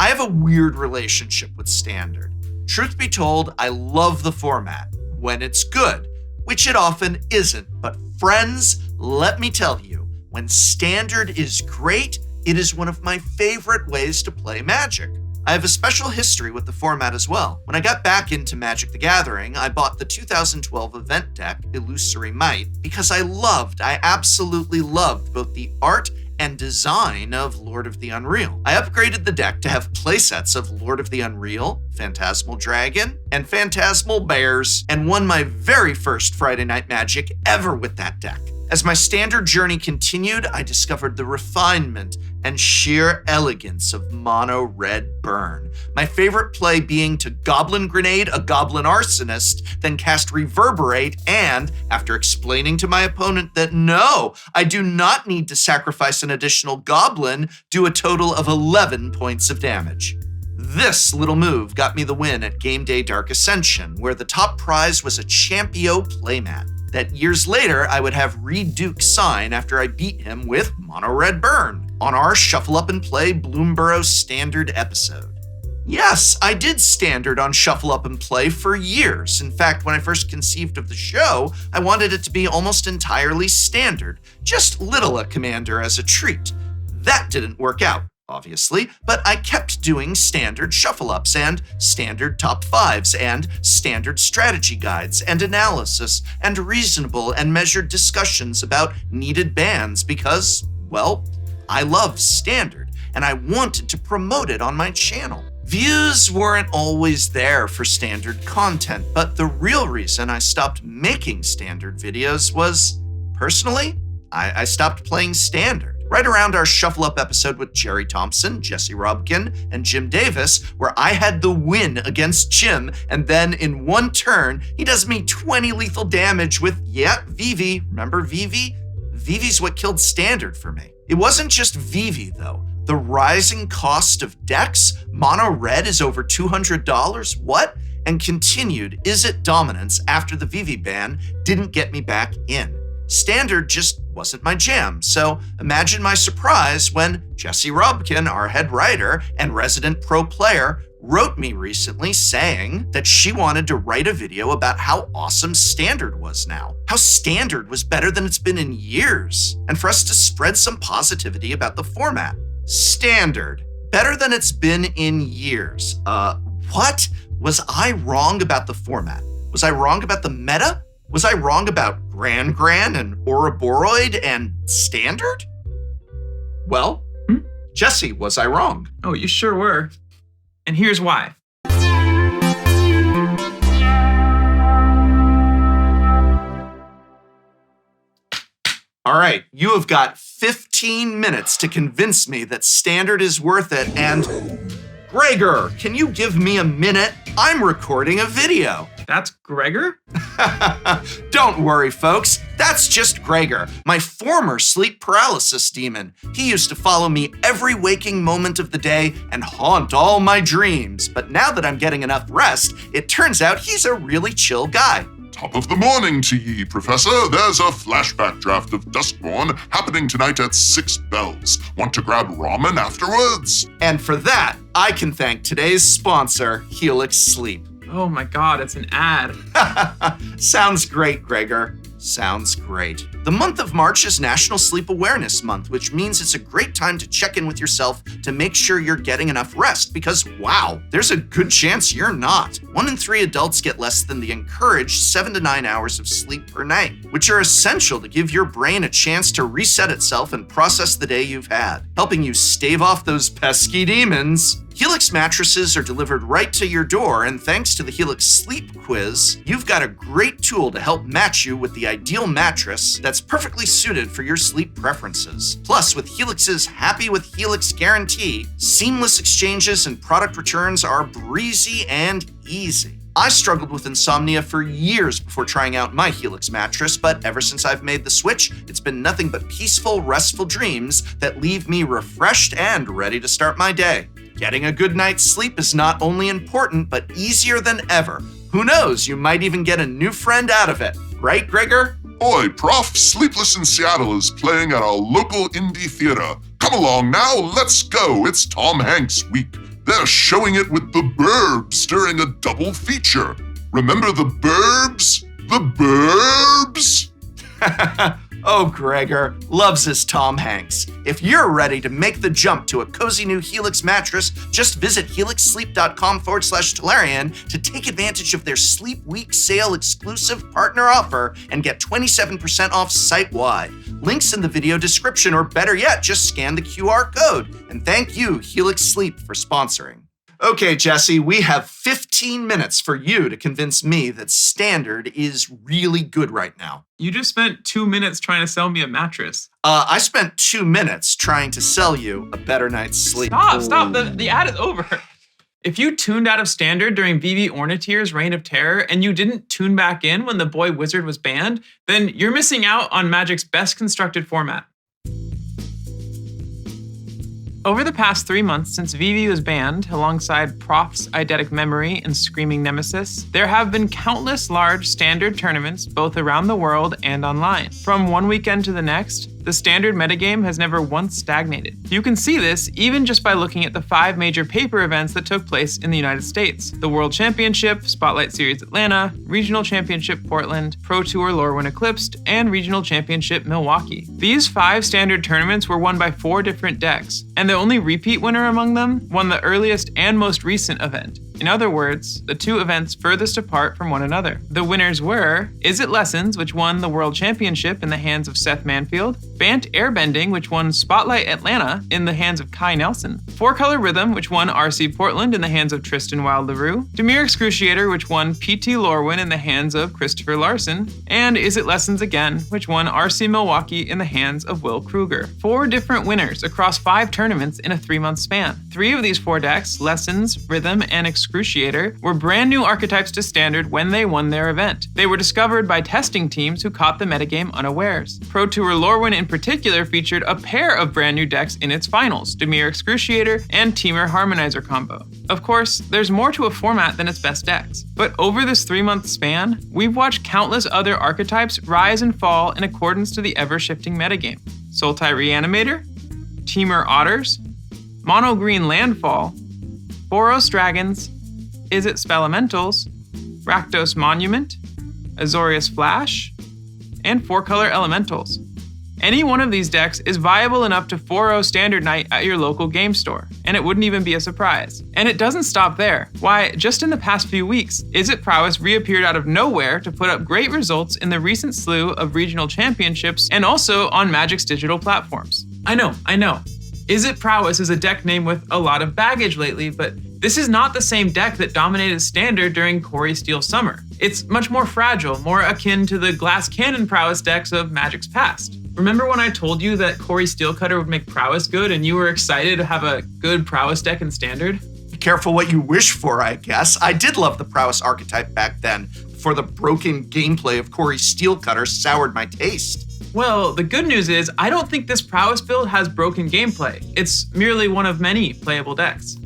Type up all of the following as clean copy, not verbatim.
I have a weird relationship with Standard. Truth be told, I love the format when it's good, which it often isn't. But friends, let me tell you, when Standard is great, it is one of my favorite ways to play Magic. I have a special history with the format as well. When I got back into Magic the Gathering, I bought the 2012 event deck, Illusory Might, because I absolutely loved both the art and design of Lord of the Unreal. I upgraded the deck to have playsets of Lord of the Unreal, Phantasmal Dragon, and Phantasmal Bears, and won my very first Friday Night Magic ever with that deck. As my Standard journey continued, I discovered the refinement and sheer elegance of Mono Red Burn. My favorite play being to Goblin Grenade a Goblin Arsonist, then cast Reverberate, and, after explaining to my opponent that no, I do not need to sacrifice an additional Goblin, do a total of 11 points of damage. This little move got me the win at Game Day Dark Ascension, where the top prize was a Champio playmat that years later I would have Reed Duke sign after I beat him with Mono Red Burn on our Shuffle Up and Play Bloomborough Standard episode. Yes, I did Standard on Shuffle Up and Play for years. In fact, when I first conceived of the show, I wanted it to be almost entirely Standard, just Little Commander as a treat. That didn't work out, obviously, but I kept doing Standard Shuffle-Ups and Standard Top 5s and Standard Strategy Guides and analysis and reasonable and measured discussions about needed bans because, well, I love Standard and I wanted to promote it on my channel. Views weren't always there for Standard content, but the real reason I stopped making Standard videos was, personally, I stopped playing Standard. Right around our Shuffle Up episode with Jerry Thompson, Jesse Robkin, and Jim Davis, where I had the win against Jim, and then in one turn, he does me 20 lethal damage with, Vivi. Remember Vivi? Vivi's what killed Standard for me. It wasn't just Vivi, though. The rising cost of decks, Mono Red is over $200, what? And continued Izzet dominance after the Vivi ban didn't get me back in. Standard just wasn't my jam, so imagine my surprise when Jesse Robkin, our head writer and resident pro player, wrote me recently saying that she wanted to write a video about how awesome Standard was now, how Standard was better than it's been in years, and for us to spread some positivity about the format. Standard, better than it's been in years. What? Was I wrong about the format? Was I wrong about the meta? Was I wrong about Gran and Ouroboros and Standard? Well, Jesse, was I wrong? Oh, you sure were. And here's why. All right, you have got 15 minutes to convince me that Standard is worth it, and Gregor, can you give me a minute? I'm recording a video. That's Gregor? Don't worry, folks. That's just Gregor, my former sleep paralysis demon. He used to follow me every waking moment of the day and haunt all my dreams. But now that I'm getting enough rest, it turns out he's a really chill guy. Top of the morning to ye, Professor. There's a flashback draft of Duskborn happening tonight at 6 bells. Want to grab ramen afterwards? And for that, I can thank today's sponsor, Helix Sleep. Oh my God, it's an ad. Sounds great, Gregor. Sounds great. The month of March is National Sleep Awareness Month, which means it's a great time to check in with yourself to make sure you're getting enough rest because, wow, there's a good chance you're not. 1 in 3 adults get less than the encouraged 7 to 9 hours of sleep per night, which are essential to give your brain a chance to reset itself and process the day you've had, helping you stave off those pesky demons. Helix mattresses are delivered right to your door, and thanks to the Helix Sleep Quiz, you've got a great tool to help match you with the ideal mattress that's perfectly suited for your sleep preferences. Plus, with Helix's Happy with Helix guarantee, seamless exchanges and product returns are breezy and easy. I struggled with insomnia for years before trying out my Helix mattress, but ever since I've made the switch, it's been nothing but peaceful, restful dreams that leave me refreshed and ready to start my day. Getting a good night's sleep is not only important, but easier than ever. Who knows, you might even get a new friend out of it. Right, Gregor? Oi, Prof, Sleepless in Seattle is playing at a local indie theater. Come along now, let's go. It's Tom Hanks week. They're showing it with the Burbs during a double feature. Remember the Burbs? The Burbs? Oh, Gregor loves his Tom Hanks. If you're ready to make the jump to a cozy new Helix mattress, just visit helixsleep.com/Tolarian to take advantage of their Sleep Week sale exclusive partner offer and get 27% off site-wide. Links in the video description, or better yet, just scan the QR code. And thank you, Helix Sleep, for sponsoring. Okay, Jesse, we have 15 minutes for you to convince me that Standard is really good right now. You just spent 2 minutes trying to sell me a mattress. I spent 2 minutes trying to sell you a better night's sleep. Stop. The ad is over. If you tuned out of Standard during VV Ornitier's Reign of Terror and you didn't tune back in when the Boy Wizard was banned, then you're missing out on Magic's best constructed format. Over the past 3 months since VV was banned, alongside Prof's Eidetic Memory and Screaming Nemesis, there have been countless large Standard tournaments both around the world and online. From one weekend to the next, the Standard metagame has never once stagnated. You can see this even just by looking at the 5 major paper events that took place in the United States: the World Championship, Spotlight Series Atlanta, Regional Championship Portland, Pro Tour Lorwyn Eclipsed, and Regional Championship Milwaukee. These 5 Standard tournaments were won by 4 different decks, and the only repeat winner among them won the earliest and most recent event. In other words, the 2 events furthest apart from one another. The winners were Is It Lessons, which won the World Championship in the hands of Seth Manfield, Bant Airbending, which won Spotlight Atlanta in the hands of Kai Nelson, 4-Color Rhythm, which won RC Portland in the hands of Tristan Wild LaRue, Demir Excruciator, which won PT Lorwyn in the hands of Christopher Larson, and Is It Lessons Again, which won RC Milwaukee in the hands of Will Kruger. 4 different winners across 5 tournaments in a 3-month span. 3 of these 4 decks, Lessons, Rhythm, and Excruciator, were brand new archetypes to Standard when they won their event. They were discovered by testing teams who caught the metagame unawares. Pro Tour Lorwyn in particular featured a pair of brand new decks in its finals, Demir Excruciator and Temur Harmonizer combo. Of course, there's more to a format than its best decks. But over this 3-month span, we've watched countless other archetypes rise and fall in accordance to the ever-shifting metagame. Sultai Reanimator, Temur Otters, Mono Green Landfall, Boros Dragons, Is It Spelementals, Rakdos Monument, Azorius Flash, and 4-Color Elementals. Any one of these decks is viable enough to 4-0 Standard Night at your local game store, and it wouldn't even be a surprise. And it doesn't stop there. Why, just in the past few weeks, Is It Prowess reappeared out of nowhere to put up great results in the recent slew of regional championships and also on Magic's digital platforms. I know. Is It Prowess is a deck name with a lot of baggage lately, but this is not the same deck that dominated Standard during Corey Steel Summer. It's much more fragile, more akin to the Glass Cannon Prowess decks of Magic's past. Remember when I told you that Corey Steelcutter would make Prowess good and you were excited to have a good Prowess deck in Standard? Be careful what you wish for, I guess. I did love the Prowess archetype back then, before the broken gameplay of Corey Steelcutter soured my taste. Well, the good news is I don't think this Prowess build has broken gameplay. It's merely one of many playable decks.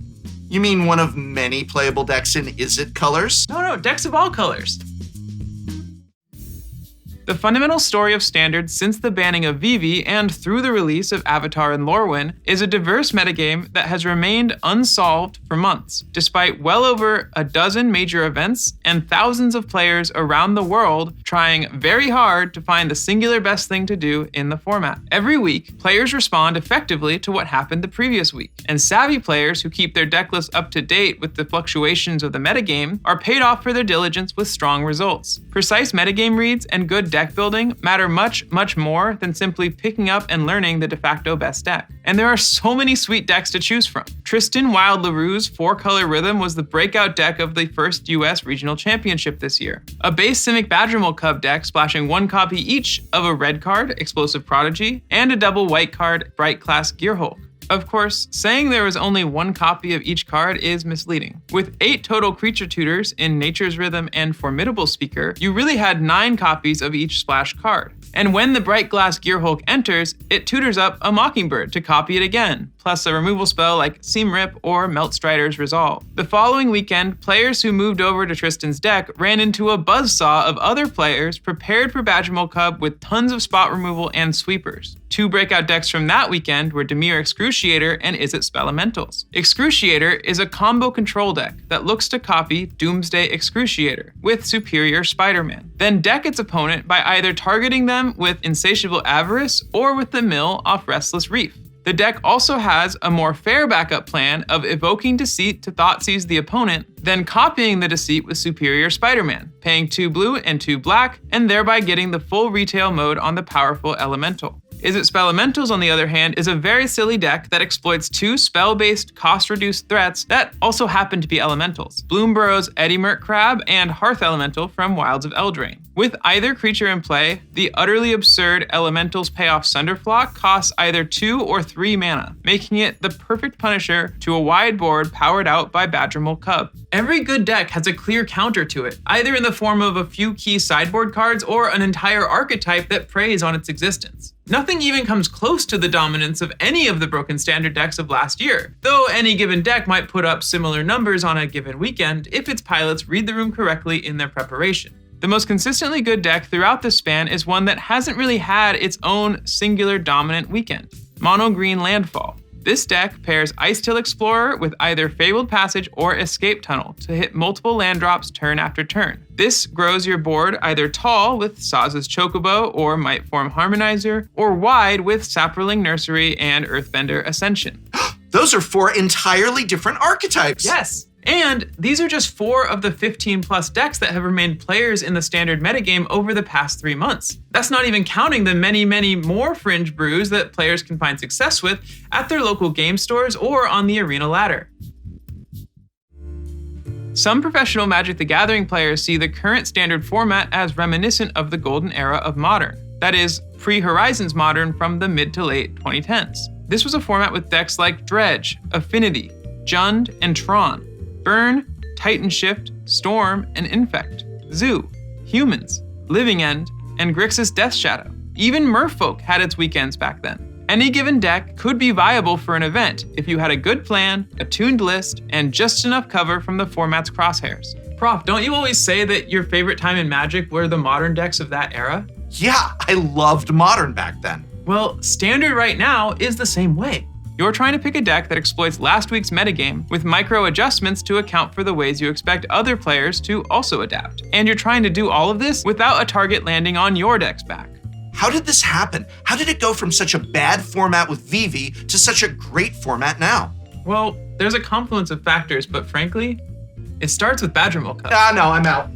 You mean one of many playable decks in Is It colors? No, decks of all colors. The fundamental story of Standard since the banning of VV and through the release of Avatar and Lorwyn is a diverse metagame that has remained unsolved for months, despite well over a dozen major events and thousands of players around the world trying very hard to find the singular best thing to do in the format. Every week, players respond effectively to what happened the previous week, and savvy players who keep their deck lists up to date with the fluctuations of the metagame are paid off for their diligence with strong results. Precise metagame reads and good deck building matter much more than simply picking up and learning the de facto best deck. And there are so many sweet decks to choose from. Tristan Wild LaRue's 4-Color Rhythm was the breakout deck of the first US Regional Championship this year. A base Simic Badgermole Cub deck splashing 1 copy each of a red card, Explosive Prodigy, and a double white card, Bright Class Gearhulk. Of course, saying there was only 1 copy of each card is misleading. With 8 total creature tutors in Nature's Rhythm and Formidable Speaker, you really had 9 copies of each splash card. And when the Bright Glass Gearhulk enters, it tutors up a Mockingbird to copy it again, plus a removal spell like Seam Rip or Melt Strider's Resolve. The following weekend, players who moved over to Tristan's deck ran into a buzzsaw of other players prepared for Badgermole Cub with tons of spot removal and sweepers. 2 breakout decks from that weekend were Demir Excruciator Excruciator and Is It Spellmentals? Excruciator is a combo control deck that looks to copy Doomsday Excruciator with Superior Spider-Man, then deck its opponent by either targeting them with Insatiable Avarice or with the mill off Restless Reef. The deck also has a more fair backup plan of evoking Deceit to Thoughtseize the opponent, then copying the Deceit with Superior Spider-Man, paying 2 blue and 2 black, and thereby getting the full retail mode on the powerful Elemental. Is It Spellmentals, on the other hand, is a very silly deck that exploits 2 spell-based cost-reduced threats that also happen to be elementals: Bloomburrow's Eddie Merc Crab and Hearth Elemental from Wilds of Eldraine. With either creature in play, the utterly absurd Elementals payoff Sunderflock costs either 2 or 3 mana, making it the perfect punisher to a wide board powered out by Badgermole Cub. Every good deck has a clear counter to it, either in the form of a few key sideboard cards or an entire archetype that preys on its existence. Nothing even comes close to the dominance of any of the Broken Standard decks of last year, though any given deck might put up similar numbers on a given weekend if its pilots read the room correctly in their preparation. The most consistently good deck throughout this span is one that hasn't really had its own singular dominant weekend: Mono Green Landfall. This deck pairs Icetail Explorer with either Fabled Passage or Escape Tunnel to hit multiple land drops turn after turn. This grows your board either tall with Saz's Chocobo or Mightform Harmonizer, or wide with Saproling Nursery and Earthbender Ascension. Those are 4 entirely different archetypes. Yes. And these are just 4 of the 15 plus decks that have remained players in the standard metagame over the past 3 months. That's not even counting the many, many more fringe brews that players can find success with at their local game stores or on the arena ladder. Some professional Magic the Gathering players see the current standard format as reminiscent of the golden era of Modern, that is, pre-Horizons Modern from the mid to late 2010s. This was a format with decks like Dredge, Affinity, Jund, and Tron, Burn, Titan Shift, Storm, and Infect, Zoo, Humans, Living End, and Grixis Death Shadow. Even Merfolk had its weekends back then. Any given deck could be viable for an event if you had a good plan, a tuned list, and just enough cover from the format's crosshairs. Prof, don't you always say that your favorite time in Magic were the Modern decks of that era? Yeah, I loved Modern back then. Well, Standard right now is the same way. You're trying to pick a deck that exploits last week's metagame with micro adjustments to account for the ways you expect other players to also adapt. And you're trying to do all of this without a target landing on your deck's back. How did this happen? How did it go from such a bad format with Vivi to such a great format now? Well, there's a confluence of factors, but frankly, it starts with Badgermole Cup. No, I'm out.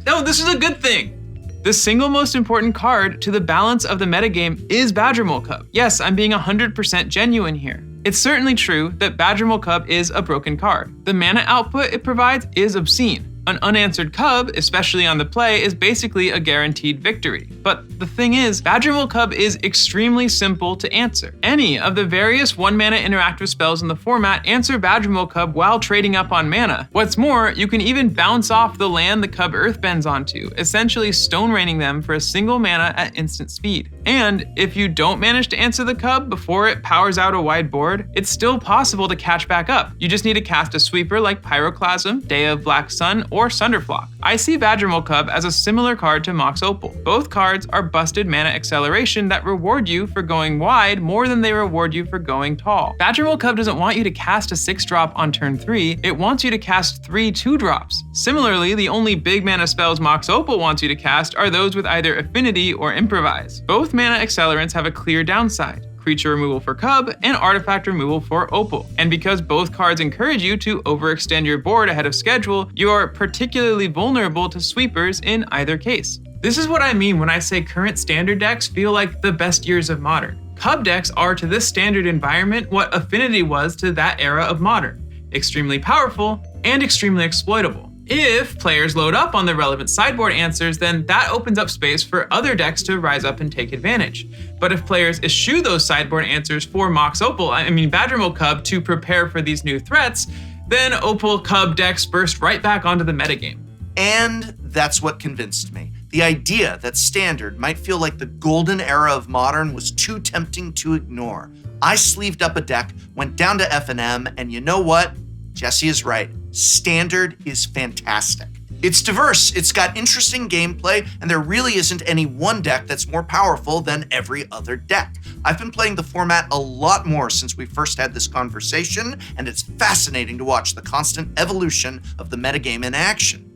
No, this is a good thing. The single most important card to the balance of the metagame is Badgermole Cub. Yes, I'm being 100% genuine here. It's certainly true that Badgermole Cub is a broken card. The mana output it provides is obscene. An unanswered Cub, especially on the play, is basically a guaranteed victory. But the thing is, Badgermole Cub is extremely simple to answer. Any of the various 1-mana interactive spells in the format answer Badgermole Cub while trading up on mana. What's more, you can even bounce off the land the Cub earthbends onto, essentially stone raining them for a single mana at instant speed. And if you don't manage to answer the Cub before it powers out a wide board, it's still possible to catch back up. You just need to cast a sweeper like Pyroclasm, Day of Black Sun, or Sunderflock. I see Badgermole Cub as a similar card to Mox Opal. Both cards are busted mana acceleration that reward you for going wide more than they reward you for going tall. Badgermole Cub doesn't want you to cast a 6-drop on turn 3, it wants you to cast 3 2-drops. Similarly, the only big mana spells Mox Opal wants you to cast are those with either Affinity or Improvise. Both mana accelerants have a clear downside: creature removal for Cub, and artifact removal for Opal. And because both cards encourage you to overextend your board ahead of schedule, you are particularly vulnerable to sweepers in either case. This is what I mean when I say current standard decks feel like the best years of Modern. Cub decks are to this standard environment what Affinity was to that era of Modern: extremely powerful and extremely exploitable. If players load up on the relevant sideboard answers, then that opens up space for other decks to rise up and take advantage. But if players eschew those sideboard answers for Badgermole Cub to prepare for these new threats, then Opal Cub decks burst right back onto the metagame. And that's what convinced me. The idea that Standard might feel like the golden era of Modern was too tempting to ignore. I sleeved up a deck, went down to F&M, and you know what? Jesse is right. Standard is fantastic. It's diverse, it's got interesting gameplay, and there really isn't any one deck that's more powerful than every other deck. I've been playing the format a lot more since we first had this conversation, and it's fascinating to watch the constant evolution of the metagame in action.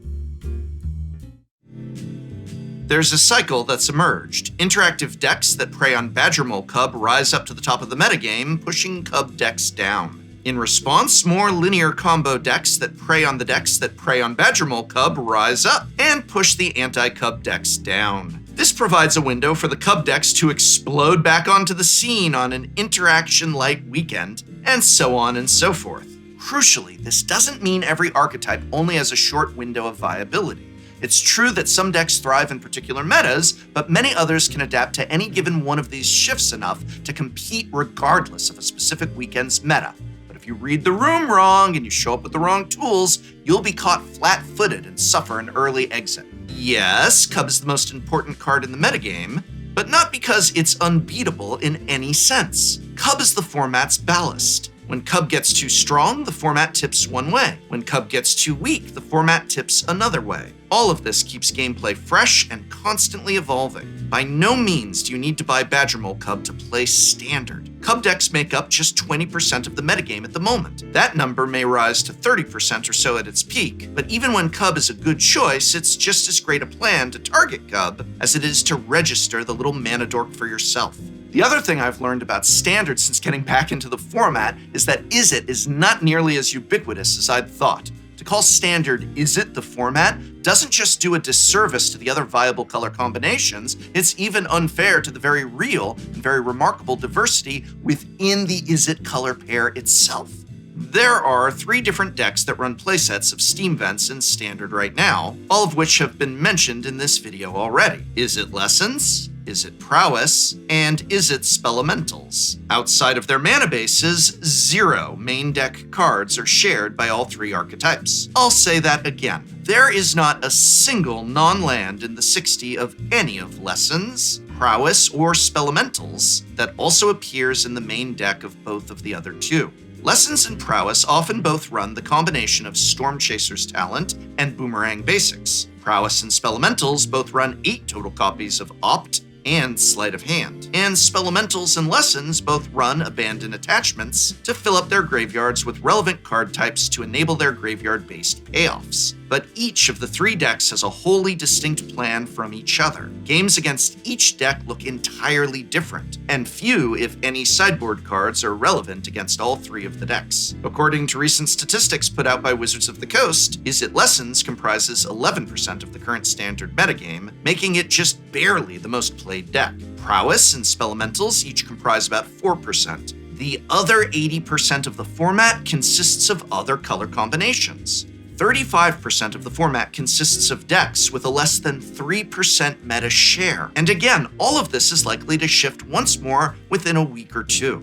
There's a cycle that's emerged. Interactive decks that prey on Badger Mole Cub rise up to the top of the metagame, pushing Cub decks down. In response, more linear combo decks that prey on the decks that prey on Badger Mole Cub rise up and push the anti-Cub decks down. This provides a window for the Cub decks to explode back onto the scene on an interaction-light weekend, and so on and so forth. Crucially, this doesn't mean every archetype only has a short window of viability. It's true that some decks thrive in particular metas, but many others can adapt to any given one of these shifts enough to compete regardless of a specific weekend's meta. If you read the room wrong and you show up with the wrong tools, you'll be caught flat-footed and suffer an early exit. Yes, Cub is the most important card in the metagame, but not because it's unbeatable in any sense. Cub is the format's ballast. When Cub gets too strong, the format tips one way. When Cub gets too weak, the format tips another way. All of this keeps gameplay fresh and constantly evolving. By no means do you need to buy Badger Mole Cub to play Standard. Cub decks make up just 20% of the metagame at the moment. That number may rise to 30% or so at its peak, but even when Cub is a good choice, it's just as great a plan to target Cub as it is to register the little mana dork for yourself. The other thing I've learned about Standard since getting back into the format is that Is-It is not nearly as ubiquitous as I'd thought. To call Standard Is-It the format doesn't just do a disservice to the other viable color combinations, it's even unfair to the very real and very remarkable diversity within the Is-It color pair itself. There are 3 different decks that run playsets of Steam Vents in Standard right now, all of which have been mentioned in this video already. Is-It Lessons, Is-It Prowess, and Is-It Spelementals. Outside of their mana bases, 0 main deck cards are shared by all 3 archetypes. I'll say that again. There is not a single non-land in the 60 of any of Lessons, Prowess, or Spelementals that also appears in the main deck of both of the other 2. Lessons and Prowess often both run the combination of Storm Chaser's talent and Boomerang basics. Prowess and Spelementals both run 8 total copies of Opt and Sleight of Hand. And Spelementals and Lessons both run Abandon Attachments to fill up their graveyards with relevant card types to enable their graveyard-based payoffs. But each of the 3 decks has a wholly distinct plan from each other. Games against each deck look entirely different, and few, if any, sideboard cards are relevant against all 3 of the decks. According to recent statistics put out by Wizards of the Coast, Is-It Lessons comprises 11% of the current Standard metagame, making it just barely the most played deck. Prowess and Spelementals each comprise about 4%. The other 80% of the format consists of other color combinations. 35% of the format consists of decks with a less than 3% meta share. And again, all of this is likely to shift once more within a week or 2.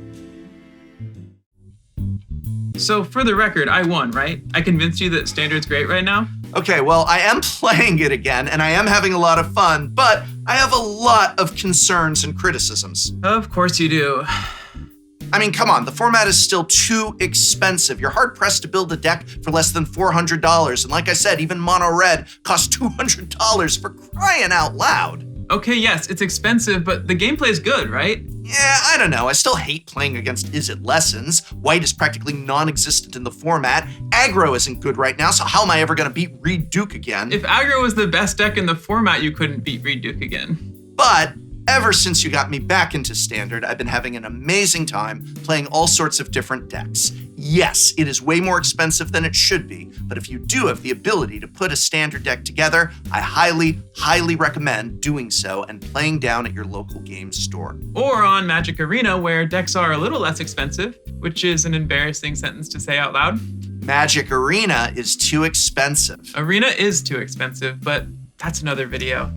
So for the record, I won, right? I convinced you that Standard's great right now? Okay, well, I am playing it again, and I am having a lot of fun, but I have a lot of concerns and criticisms. Of course you do. I mean, come on, the format is still too expensive. You're hard-pressed to build a deck for less than $400, and like I said, even Mono Red costs $200 for crying out loud. Okay, yes, it's expensive, but the gameplay is good, right? Yeah, I don't know. I still hate playing against Is-It Lessons. White is practically non-existent in the format. Aggro isn't good right now, so how am I ever going to beat Reed Duke again? If Aggro was the best deck in the format, you couldn't beat Reed Duke again. But ever since you got me back into Standard, I've been having an amazing time playing all sorts of different decks. Yes, it is way more expensive than it should be, but if you do have the ability to put a Standard deck together, I highly recommend doing so and playing down at your local game store. Or on Magic Arena, where decks are a little less expensive, which is an embarrassing sentence to say out loud. Magic Arena is too expensive. Arena is too expensive, but that's another video.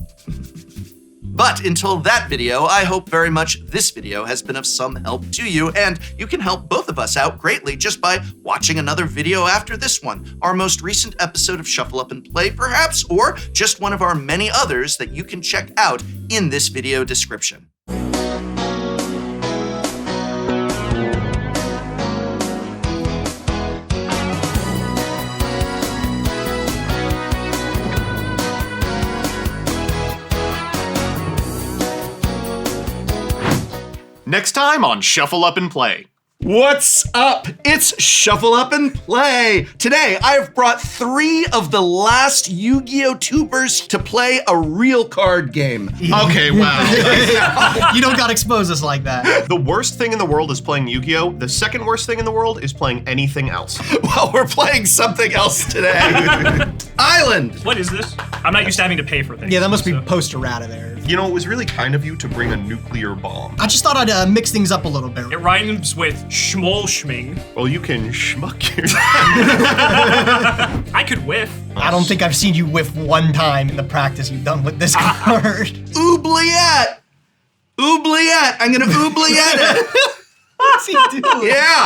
But until that video, I hope very much this video has been of some help to you, and you can help both of us out greatly just by watching another video after this one, our most recent episode of Shuffle Up and Play perhaps, or just one of our many others that you can check out in this video description. Next time on Shuffle Up and Play. What's up? It's Shuffle Up and Play. Today, I've brought 3 of the last Yu-Gi-Oh! Tubers to play a real card game. Okay, wow. You don't gotta expose us like that. The worst thing in the world is playing Yu-Gi-Oh! The second worst thing in the world is playing anything else. Well, we're playing something else today. Island. What is this? I'm not used to having to pay for things. Yeah, that must be so- poster errata there. You know, it was really kind of you to bring a nuclear bomb. I just thought I'd mix things up a little bit. It rhymes with schmol schming. Well, you can schmuck your... I could whiff. I don't think I've seen you whiff one time in the practice you've done with this card. Oubliette. Oubliette. I'm gonna oubliette it. What's he doing? Yeah.